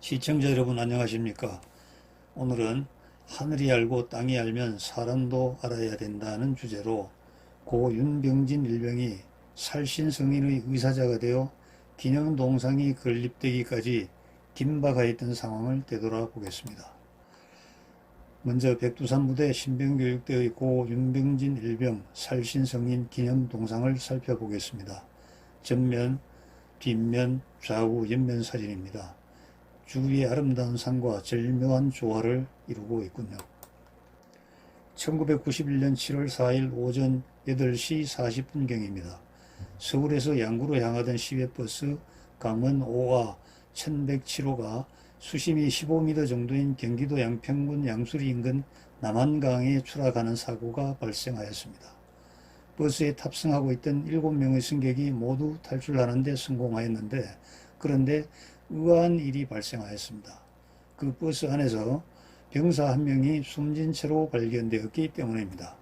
시청자 여러분 안녕하십니까? 오늘은 하늘이 알고 땅이 알면 사람도 알아야 된다는 주제로 고 윤병진 일병이 살신성인의 의사자가 되어 기념동상이 건립되기까지 긴박하였던 상황을 되돌아보겠습니다. 먼저 백두산부대 신병교육대의 고 윤병진 일병 살신성인 기념동상을 살펴보겠습니다. 전면, 뒷면, 좌우, 옆면 사진입니다. 주위의 아름다운 산과 절묘한 조화를 이루고 있군요. 1991년 7월 4일 오전 8시 40분경입니다. 서울에서 양구로 향하던 시외버스 강원 5화 1107호가 수심이 15m 정도인 경기도 양평군 양수리 인근 남한강에 추락하는 사고가 발생하였습니다. 버스에 탑승하고 있던 7명의 승객이 모두 탈출하는 데 성공하였는데, 그런데 의아한 일이 발생하였습니다. 그 버스 안에서 병사 한 명이 숨진 채로 발견되었기 때문입니다.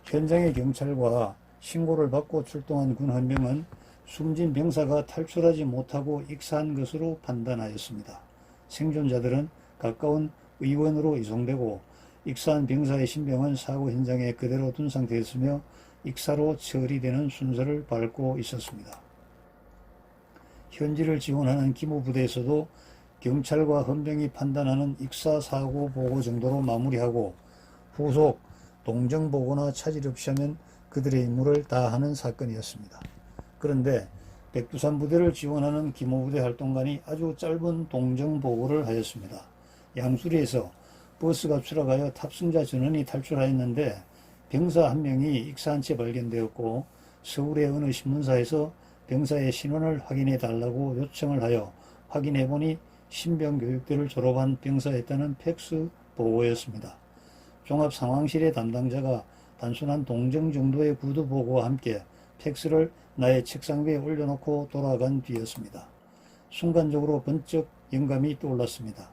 현장의 경찰과 신고를 받고 출동한 군 한 명은 숨진 병사가 탈출하지 못하고 익사한 것으로 판단하였습니다. 생존자들은 가까운 의원으로 이송되고 익사한 병사의 신병은 사고 현장에 그대로 둔 상태였으며 익사로 처리되는 순서를 밟고 있었습니다. 현지를 지원하는 기무부대에서도 경찰과 헌병이 판단하는 익사사고 보고 정도로 마무리하고 후속 동정보고나 차질 없이 하면 그들의 임무를 다하는 사건이었습니다. 그런데 백두산 부대를 지원하는 기무부대 활동관이 아주 짧은 동정보고를 하였습니다. 양수리에서 버스가 추락하여 탑승자 전원이 탈출하였는데 병사 한 명이 익사한 채 발견되었고, 서울의 어느 신문사에서 병사의 신원을 확인해 달라고 요청을 하여 확인해 보니 신병교육대를 졸업한 병사였다는 팩스 보고였습니다. 종합상황실의 담당자가 단순한 동정 정도의 구두 보고와 함께 팩스를 나의 책상 위에 올려놓고 돌아간 뒤였습니다. 순간적으로 번쩍 영감이 떠올랐습니다.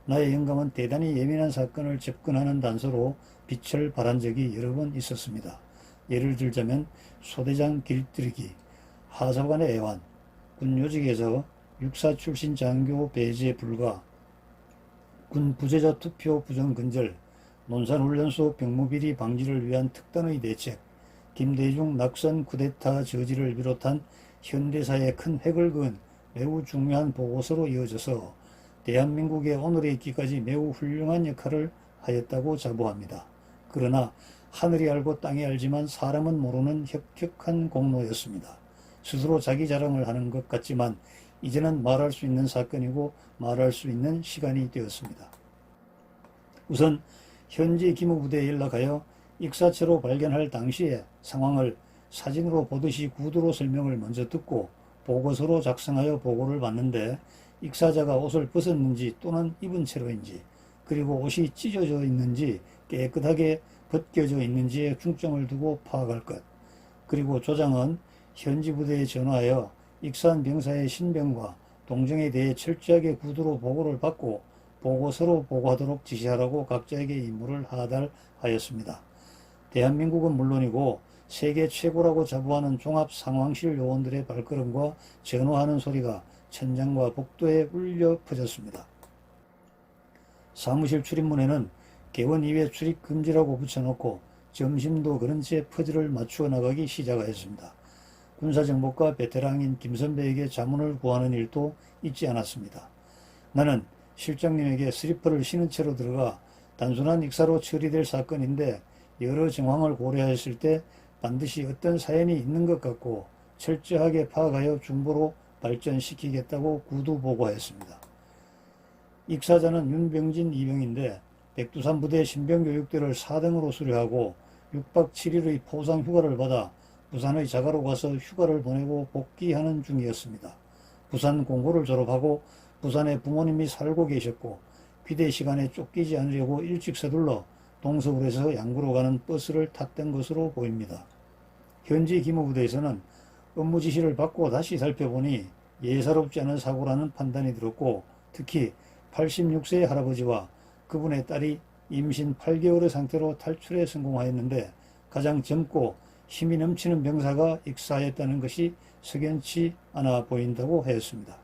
나의 영감은 대단히 예민한 사건을 접근하는 단서로 빛을 발한 적이 여러 번 있었습니다. 예를 들자면 소대장 길들이기, 하사관의 애환, 군 요직에서 육사 출신 장교 배제 불가, 군 부재자 투표 부정 근절, 논산훈련소 병무비리 방지를 위한 특단의 대책, 김대중 낙선 쿠데타 저지를 비롯한 현대사에 큰 획을 그은 매우 중요한 보고서로 이어져서 대한민국의 오늘에 있기까지 매우 훌륭한 역할을 하였다고 자부합니다. 그러나 하늘이 알고 땅이 알지만 사람은 모르는 혁혁한 공로였습니다. 스스로 자기 자랑을 하는 것 같지만 이제는 말할 수 있는 사건이고 말할 수 있는 시간이 되었습니다. 우선 현지 기무부대에 연락하여 익사체로 발견할 당시의 상황을 사진으로 보듯이 구두로 설명을 먼저 듣고 보고서로 작성하여 보고를 받는데, 익사자가 옷을 벗었는지 또는 입은 채로인지, 그리고 옷이 찢어져 있는지 깨끗하게 벗겨져 있는지에 중점을 두고 파악할 것. 그리고 조장은 현지 부대에 전화하여 익사한 병사의 신병과 동정에 대해 철저하게 구두로 보고를 받고 보고서로 보고하도록 지시하라고 각자에게 임무를 하달하였습니다. 대한민국은 물론이고 세계 최고라고 자부하는 종합상황실 요원들의 발걸음과 전화하는 소리가 천장과 복도에 울려 퍼졌습니다. 사무실 출입문에는 개원 이외 출입 금지라고 붙여놓고 점심도 그런 채 퍼즐을 맞추어 나가기 시작하였습니다. 군사정보과 베테랑인 김선배에게 자문을 구하는 일도 잊지 않았습니다. 나는 실장님에게 슬리퍼를 신은 채로 들어가 단순한 익사로 처리될 사건인데 여러 정황을 고려했을 때 반드시 어떤 사연이 있는 것 같고 철저하게 파악하여 중보로 발전시키겠다고 구두 보고하였습니다. 익사자는 윤병진 이병인데 백두산 부대 신병교육대를 4등으로 수료하고 6박 7일의 포상 휴가를 받아 부산의 자가로 가서 휴가를 보내고 복귀하는 중이었습니다. 부산 공고를 졸업하고 부산에 부모님이 살고 계셨고 귀대 시간에 쫓기지 않으려고 일찍 서둘러 동서울에서 양구로 가는 버스를 탔던 것으로 보입니다. 현지 기무부대에서는 업무 지시를 받고 다시 살펴보니 예사롭지 않은 사고라는 판단이 들었고, 특히 86세의 할아버지와 그분의 딸이 임신 8개월의 상태로 탈출에 성공하였는데 가장 젊고 힘이 넘치는 병사가 익사했다는 것이 석연치 않아 보인다고 하였습니다.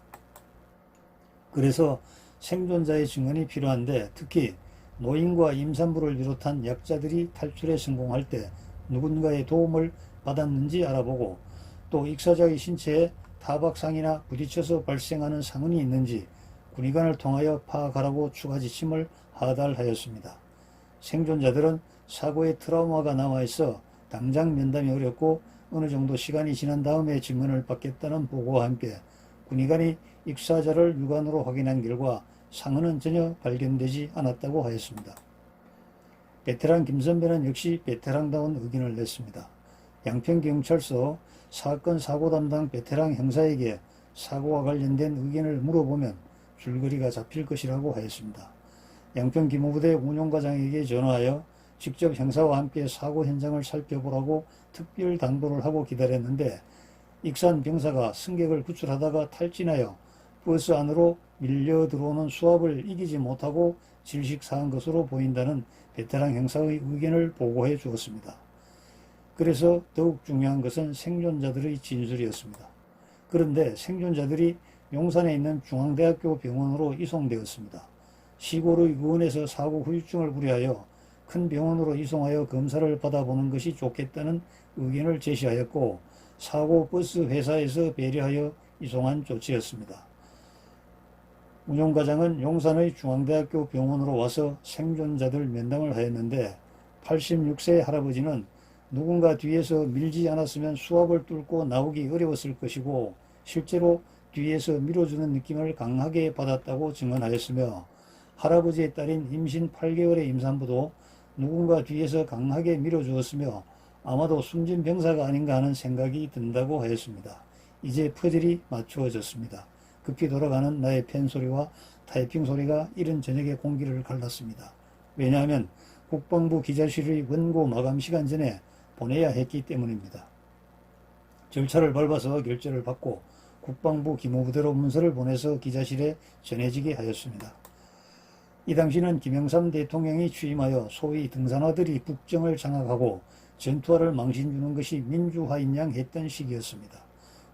그래서 생존자의 증언이 필요한데 특히 노인과 임산부를 비롯한 약자들이 탈출에 성공할 때 누군가의 도움을 받았는지 알아보고 또 익사자의 신체에 타박상이나 부딪혀서 발생하는 상흔이 있는지 군의관을 통하여 파악하라고 추가 지침을 하달하였습니다. 생존자들은 사고의 트라우마가 남아있어 당장 면담이 어렵고 어느 정도 시간이 지난 다음에 증언을 받겠다는 보고와 함께 군의관이 익사자를 육안으로 확인한 결과 상흔은 전혀 발견되지 않았다고 하였습니다. 베테랑 김 선배는 역시 베테랑다운 의견을 냈습니다. 양평경찰서 사건 사고 담당 베테랑 형사에게 사고와 관련된 의견을 물어보면 줄거리가 잡힐 것이라고 하였습니다. 양평 기무부대 운용과장에게 전화하여 직접 형사와 함께 사고 현장을 살펴보라고 특별 당부를 하고 기다렸는데 익산 병사가 승객을 구출하다가 탈진하여 버스 안으로 밀려 들어오는 수압을 이기지 못하고 질식사한 것으로 보인다는 베테랑 형사의 의견을 보고해 주었습니다. 그래서 더욱 중요한 것은 생존자들의 진술이었습니다. 그런데 생존자들이 용산에 있는 중앙대학교 병원으로 이송되었습니다. 시골의 의원에서 사고 후유증을 우려하여 큰 병원으로 이송하여 검사를 받아보는 것이 좋겠다는 의견을 제시하였고 사고 버스 회사에서 배려하여 이송한 조치였습니다. 운용과장은 용산의 중앙대학교 병원으로 와서 생존자들 면담을 하였는데 86세 할아버지는 누군가 뒤에서 밀지 않았으면 수압을 뚫고 나오기 어려웠을 것이고 실제로 뒤에서 밀어주는 느낌을 강하게 받았다고 증언하였으며 할아버지의 딸인 임신 8개월의 임산부도 누군가 뒤에서 강하게 밀어주었으며 아마도 숨진 병사가 아닌가 하는 생각이 든다고 하였습니다. 이제 퍼즐이 맞추어졌습니다. 급히 돌아가는 나의 펜 소리와 타이핑 소리가 이른 저녁의 공기를 갈랐습니다. 왜냐하면 국방부 기자실의 원고 마감 시간 전에 보내야 했기 때문입니다. 절차를 밟아서 결재를 받고 국방부 기무부대로 문서를 보내서 기자실에 전해지게 하였습니다. 이 당시는 김영삼 대통령이 취임하여 소위 등산화들이 북정을 장악하고 전투화를 망신주는 것이 민주화인 양 했던 시기였습니다.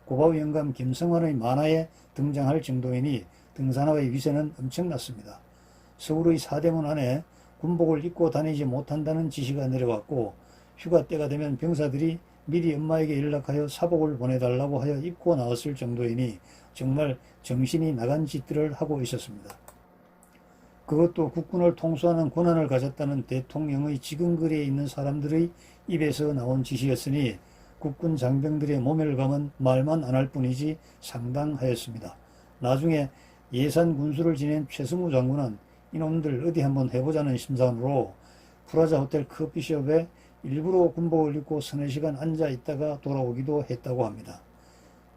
고바우 영감 김성환의 만화에 등장할 정도이니 등산화의 위세는 엄청났습니다. 서울의 사대문 안에 군복을 입고 다니지 못한다는 지시가 내려왔고 휴가 때가 되면 병사들이 미리 엄마에게 연락하여 사복을 보내달라고 하여 입고 나왔을 정도이니 정말 정신이 나간 짓들을 하고 있었습니다. 그것도 국군을 통수하는 권한을 가졌다는 대통령의 지근거리에 있는 사람들의 입에서 나온 지시였으니 국군 장병들의 모멸감은 말만 안 할 뿐이지 상당하였습니다. 나중에 예산 군수를 지낸 최승우 장군은 이놈들 어디 한번 해보자는 심산으로 프라자 호텔 커피숍에 일부러 군복을 입고 서너 시간 앉아 있다가 돌아오기도 했다고 합니다.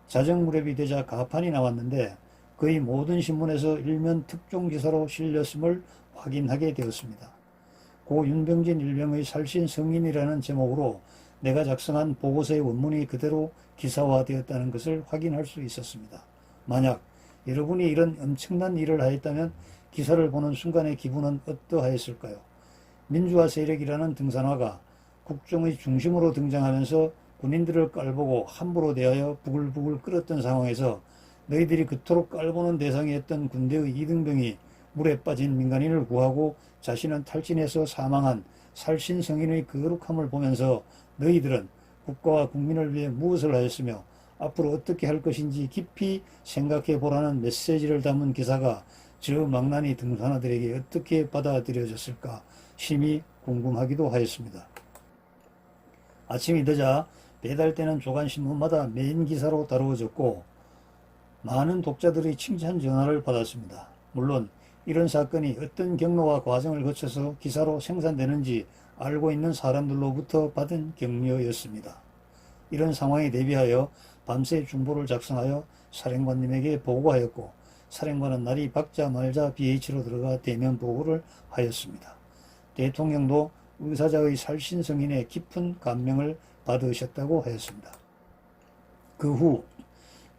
자정무렵이 되자 가판이 나왔는데 거의 모든 신문에서 일면 특종기사로 실렸음을 확인하게 되었습니다. 고 윤병진 일병의 살신 성인이라는 제목으로 내가 작성한 보고서의 원문이 그대로 기사화되었다는 것을 확인할 수 있었습니다. 만약 여러분이 이런 엄청난 일을 하였다면 기사를 보는 순간의 기분은 어떠하였을까요? 민주화 세력이라는 등산화가 국정의 중심으로 등장하면서 군인들을 깔보고 함부로 대하여 부글부글 끓었던 상황에서 너희들이 그토록 깔보는 대상이었던 군대의 이등병이 물에 빠진 민간인을 구하고 자신은 탈진해서 사망한 살신성인의 거룩함을 보면서 너희들은 국가와 국민을 위해 무엇을 하였으며 앞으로 어떻게 할 것인지 깊이 생각해 보라는 메시지를 담은 기사가 저 망나니 등산화들에게 어떻게 받아들여졌을까 심히 궁금하기도 하였습니다. 아침이 되자 배달되는 조간신문마다 메인 기사로 다루어졌고 많은 독자들의 칭찬 전화를 받았습니다. 물론 이런 사건이 어떤 경로와 과정을 거쳐서 기사로 생산되는지 알고 있는 사람들로부터 받은 격려였습니다. 이런 상황에 대비하여 밤새 중보를 작성하여 사령관님에게 보고하였고 사령관은 날이 밝자 말자 BH로 들어가 대면 보고를 하였습니다. 대통령도 의사자의 살신성인의 깊은 감명을 받으셨다고 하였습니다. 그 후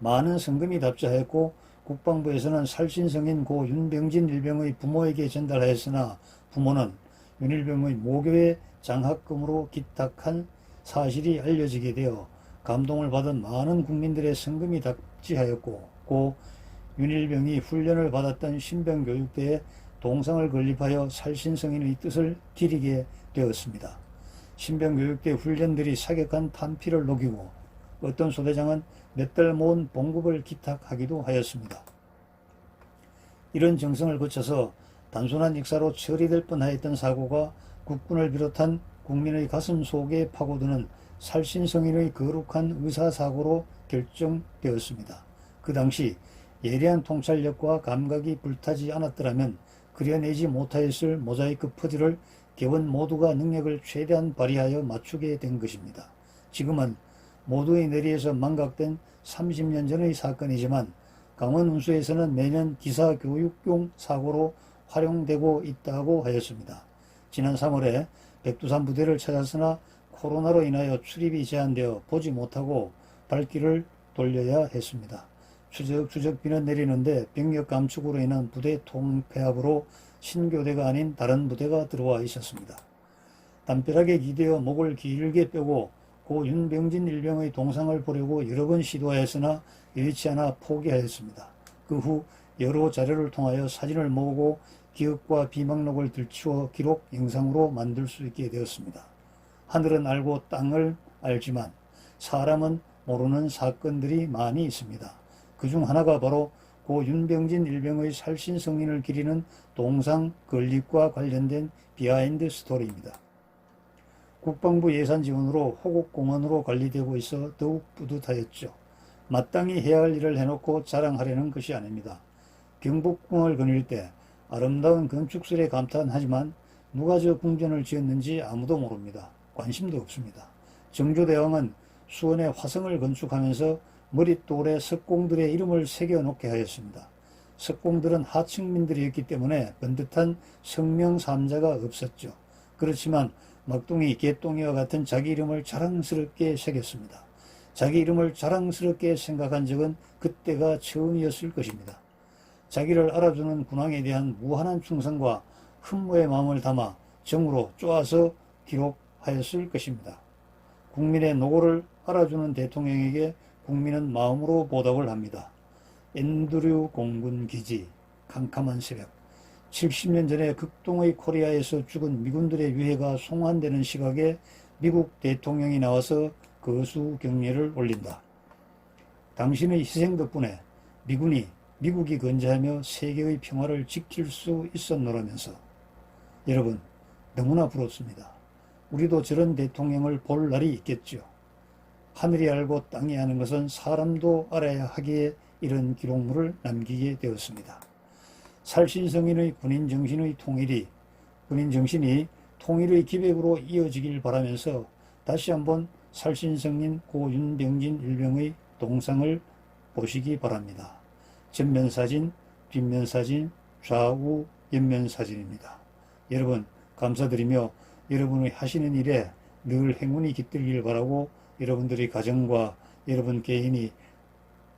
많은 성금이 답자하였고 국방부에서는 살신성인 고 윤병진 일병의 부모에게 전달하였으나 부모는 윤일병의 모교의 장학금으로 기탁한 사실이 알려지게 되어 감동을 받은 많은 국민들의 성금이 답지하였고 고 윤일병이 훈련을 받았던 신병교육대에 동상을 건립하여 살신성인의 뜻을 기리게 되었습니다. 신병교육대 훈련들이 사격한 탄피를 녹이고 어떤 소대장은 몇 달 모은 봉급을 기탁하기도 하였습니다. 이런 정성을 거쳐서 단순한 익사로 처리될 뻔하였던 사고가 국군을 비롯한 국민의 가슴 속에 파고드는 살신성인의 거룩한 의사사고로 결정되었습니다. 그 당시 예리한 통찰력과 감각이 불타지 않았더라면 그려내지 못하였을 모자이크 퍼즐을 개원 모두가 능력을 최대한 발휘하여 맞추게 된 것입니다. 지금은 모두의 뇌리에서 망각된 30년 전의 사건이지만 강원 운수에서는 매년 기사 교육용 사고로 활용되고 있다고 하였습니다. 지난 3월에 백두산 부대를 찾았으나 코로나로 인하여 출입이 제한되어 보지 못하고 발길을 돌려야 했습니다. 추적추적 비는 내리는데 병력 감축으로 인한 부대 통폐합으로 신교대가 아닌 다른 부대가 들어와 있었습니다. 담벼락에 기대어 목을 길게 빼고 고 윤병진 일병의 동상을 보려고 여러 번 시도하였으나 여의치 않아 포기하였습니다. 그 후 여러 자료를 통하여 사진을 모으고 기억과 비망록을 들추어 기록 영상으로 만들 수 있게 되었습니다. 하늘은 알고 땅을 알지만 사람은 모르는 사건들이 많이 있습니다. 그중 하나가 바로 고 윤병진 일병의 살신성인을 기리는 동상 건립과 관련된 비하인드 스토리입니다. 국방부 예산 지원으로 호국공원으로 관리되고 있어 더욱 뿌듯하였죠. 마땅히 해야 할 일을 해놓고 자랑하려는 것이 아닙니다. 경복궁을 거닐 때 아름다운 건축설에 감탄하지만 누가 저 궁전을 지었는지 아무도 모릅니다. 관심도 없습니다. 정조대왕은 수원에 화성을 건축하면서 머릿돌에 석공들의 이름을 새겨놓게 하였습니다. 석공들은 하층민들이었기 때문에 번듯한 성명삼자가 없었죠. 그렇지만 막둥이 개똥이와 같은 자기 이름을 자랑스럽게 새겼습니다. 자기 이름을 자랑스럽게 생각한 적은 그때가 처음이었을 것입니다. 자기를 알아주는 군왕에 대한 무한한 충성과 흠모의 마음을 담아 정으로 쪼아서 기록하였을 것입니다. 국민의 노고를 알아주는 대통령에게 국민은 마음으로 보답을 합니다. 앤드류 공군 기지, 캄캄한 새벽. 70년 전에 극동의 코리아에서 죽은 미군들의 유해가 송환되는 시각에 미국 대통령이 나와서 거수 경례를 올린다. 당신의 희생 덕분에 미국이 건재하며 세계의 평화를 지킬 수 있었노라면서. 여러분, 너무나 부럽습니다. 우리도 저런 대통령을 볼 날이 있겠죠. 하늘이 알고 땅이 아는 것은 사람도 알아야 하기에 이런 기록물을 남기게 되었습니다. 살신성인의 군인정신이 통일의 기백으로 이어지길 바라면서 다시 한번 살신성인 고 윤병진 일병의 동상을 보시기 바랍니다. 전면사진, 뒷면사진, 좌우 옆면사진입니다. 여러분 감사드리며 여러분의 하시는 일에 늘 행운이 깃들길 바라고 여러분들의 가정과 여러분 개인이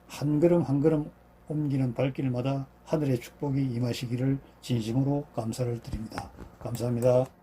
한 걸음 한 걸음 옮기는 발길마다 하늘의 축복이 임하시기를 진심으로 감사를 드립니다. 감사합니다.